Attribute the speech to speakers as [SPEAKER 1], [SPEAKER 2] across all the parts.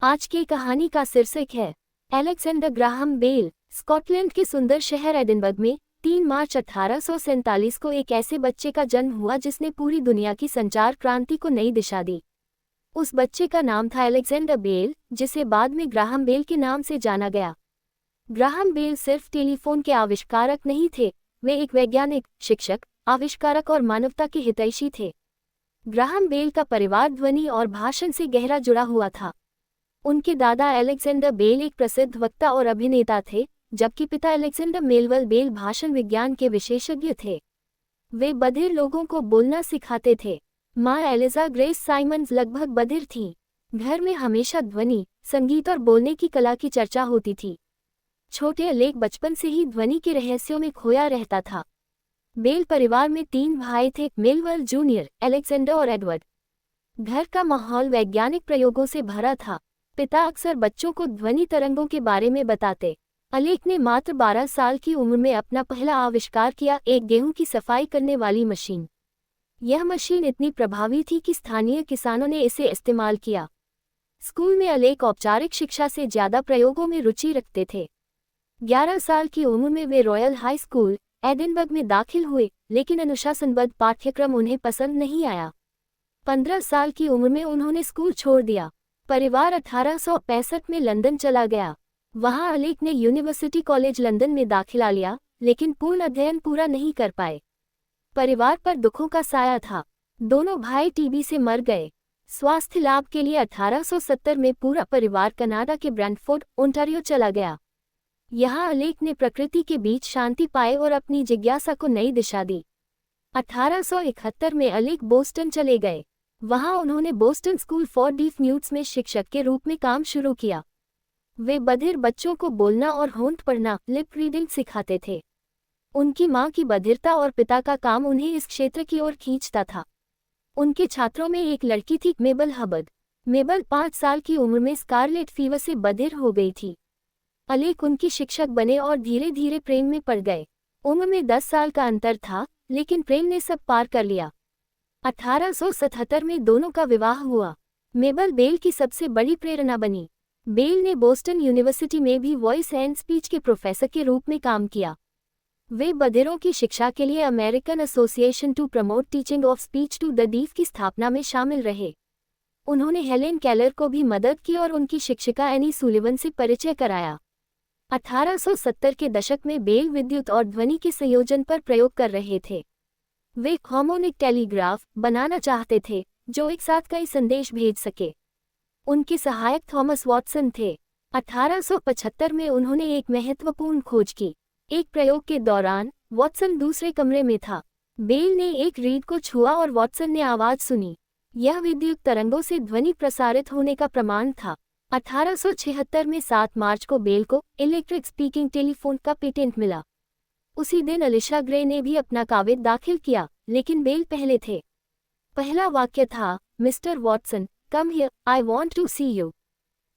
[SPEAKER 1] आज की कहानी का शीर्षक है अलेक्जेंडर ग्राहम बेल। स्कॉटलैंड के सुंदर शहर एडिनबर्ग में 3 मार्च 1847 को एक ऐसे बच्चे का जन्म हुआ जिसने पूरी दुनिया की संचार क्रांति को नई दिशा दी। उस बच्चे का नाम था अलेक्जेंडर बेल, जिसे बाद में ग्राहम बेल के नाम से जाना गया। ग्राहम बेल सिर्फ टेलीफोन के आविष्कारक नहीं थे, वे एक वैज्ञानिक, शिक्षक, आविष्कारक और मानवता के हितैषी थे। ग्राहम बेल का परिवार ध्वनि और भाषण से गहरा जुड़ा हुआ था। उनके दादा अलेक्जेंडर बेल एक प्रसिद्ध वक्ता और अभिनेता थे, जबकि पिता अलेक्जेंडर मेलवल बेल भाषण विज्ञान के विशेषज्ञ थे। वे बधिर लोगों को बोलना सिखाते थे। माँ एलिजा ग्रेस साइमंड्स लगभग बधिर थीं। घर में हमेशा ध्वनि, संगीत और बोलने की कला की चर्चा होती थी। छोटे अलेक बचपन से ही ध्वनि के रहस्यों में खोया रहता था। बेल परिवार में 3 भाई थे, मेलवल जूनियर, अलेक्जेंडर और एडवर्ड। घर का माहौल वैज्ञानिक प्रयोगों से भरा था। पिता अक्सर बच्चों को ध्वनि तरंगों के बारे में बताते। अलेक ने मात्र 12 साल की उम्र में अपना पहला आविष्कार किया, एक गेहूं की सफाई करने वाली मशीन। यह मशीन इतनी प्रभावी थी कि स्थानीय किसानों ने इसे इस्तेमाल किया। स्कूल में अलेक औपचारिक शिक्षा से ज्यादा प्रयोगों में रुचि रखते थे। 11 साल की उम्र में वे रॉयल हाई स्कूल, एडिनबर्ग में दाखिल हुए, लेकिन अनुशासनबद्ध पाठ्यक्रम उन्हें पसंद नहीं आया। 15 साल की उम्र में उन्होंने स्कूल छोड़ दिया। परिवार 1865 में लंदन चला गया। वहां अलेक ने यूनिवर्सिटी कॉलेज लंदन में दाखिला लिया, लेकिन पूर्ण अध्ययन पूरा नहीं कर पाए। परिवार पर दुखों का साया था। दोनों भाई टीबी से मर गए। स्वास्थ्य लाभ के लिए 1870 में पूरा परिवार कनाडा के ब्रैंडफोर्ड, ओंटारियो चला गया। यहाँ अलेक ने प्रकृति के बीच शांति पाए और अपनी जिज्ञासा को नई दिशा दी। 1871 में अलेक बोस्टन चले गए। वहां उन्होंने बोस्टन स्कूल फॉर डीफ म्यूट्स में शिक्षक के रूप में काम शुरू किया। वे बधिर बच्चों को बोलना और होंठ पढ़ना, लिप रीडिंग सिखाते थे। उनकी मां की बधिरता और पिता का काम उन्हें इस क्षेत्र की ओर खींचता था। उनके छात्रों में एक लड़की थी, मेबल हबर्ड। मेबल 5 साल की उम्र में स्कारलेट फीवर से बधिर हो गई थी। अलेक उनकी शिक्षक बने और धीरे धीरे प्रेम में पड़ गए। उम्र में 10 साल का अंतर था, लेकिन प्रेम ने सब पार कर लिया। 1877 में दोनों का विवाह हुआ। मेबल बेल की सबसे बड़ी प्रेरणा बनी। बेल ने बोस्टन यूनिवर्सिटी में भी वॉइस एंड स्पीच के प्रोफेसर के रूप में काम किया। वे बधिरों की शिक्षा के लिए American Association to promote teaching of speech to the deaf की स्थापना में शामिल रहे। उन्होंने हेलेन केलर को भी मदद की और उनकी शिक्षिका एनी सुलिवन से परिचय कराया। 1870 के दशक में बेल विद्युत और ध्वनि के संयोजन पर प्रयोग कर रहे थे। वे हार्मोनिक टेलीग्राफ बनाना चाहते थे, जो एक साथ कई संदेश भेज सके। उनके सहायक थॉमस वॉटसन थे। 1875 में उन्होंने एक महत्वपूर्ण खोज की। एक प्रयोग के दौरान वॉटसन दूसरे कमरे में था। बेल ने एक रीड को छुआ और वॉटसन ने आवाज सुनी। यह विद्युत तरंगों से ध्वनि प्रसारित होने का प्रमाण था। 1876 में 7 मार्च को बेल को इलेक्ट्रिक स्पीकिंग टेलीफोन का पेटेंट मिला। उसी दिन अलिशा ग्रे ने भी अपना कागज दाखिल किया, लेकिन बेल पहले थे। पहला वाक्य था, mister Watson, come here, I want to see you.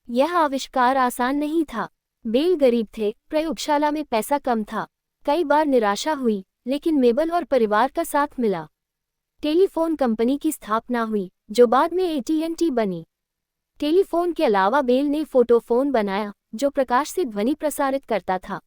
[SPEAKER 1] यह आविष्कार आसान नहीं था। बेल गरीब थे, प्रयोगशाला में पैसा कम था। कई बार निराशा हुई, लेकिन मेबल और परिवार का साथ मिला। टेलीफोन कंपनी की स्थापना हुई, जो बाद में AT&T बनी। टेलीफोन के अलावा बेल ने फोटोफोन बनाया, जो प्रकाश से ध्वनि प्रसारित करता था।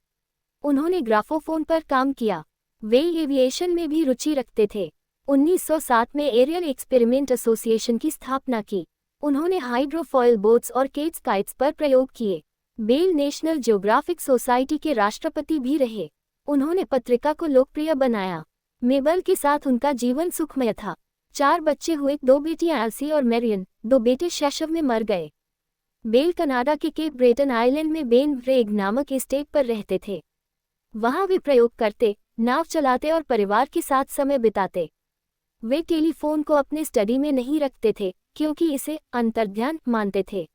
[SPEAKER 1] उन्होंने ग्राफोफोन पर काम किया। वे एविएशन में भी रुचि रखते थे। 1907 में एरियल एक्सपेरिमेंट एसोसिएशन की स्थापना की। उन्होंने हाइड्रोफॉयल बोट्स और केट्स काइट्स पर प्रयोग किए। बेल नेशनल ज्योग्राफिक सोसाइटी के राष्ट्रपति भी रहे। उन्होंने पत्रिका को लोकप्रिय बनाया। मेबल के साथ उनका जीवन सुखमय था। 4 बच्चे हुए, 2 बेटियां एल्सी और मैरियन, 2 बेटे शैशव में मर गए। बेल कनाडा के केप ब्रेटन आइलैंड में बेन व्रेग नामक एस्टेट पर रहते थे। वहां वे प्रयोग करते, नाव चलाते और परिवार के साथ समय बिताते। वे टेलीफोन को अपने स्टडी में नहीं रखते थे, क्योंकि इसे अंतर्ध्यान मानते थे।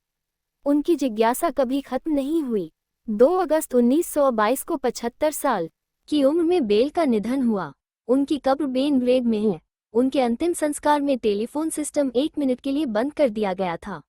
[SPEAKER 1] उनकी जिज्ञासा कभी खत्म नहीं हुई। 2 अगस्त 1922 को 75 साल की उम्र में बेल का निधन हुआ। उनकी कब्र बेन व्रेग में है। उनके अंतिम संस्कार में टेलीफोन सिस्टम 1 मिनट के लिए बंद कर दिया गया था।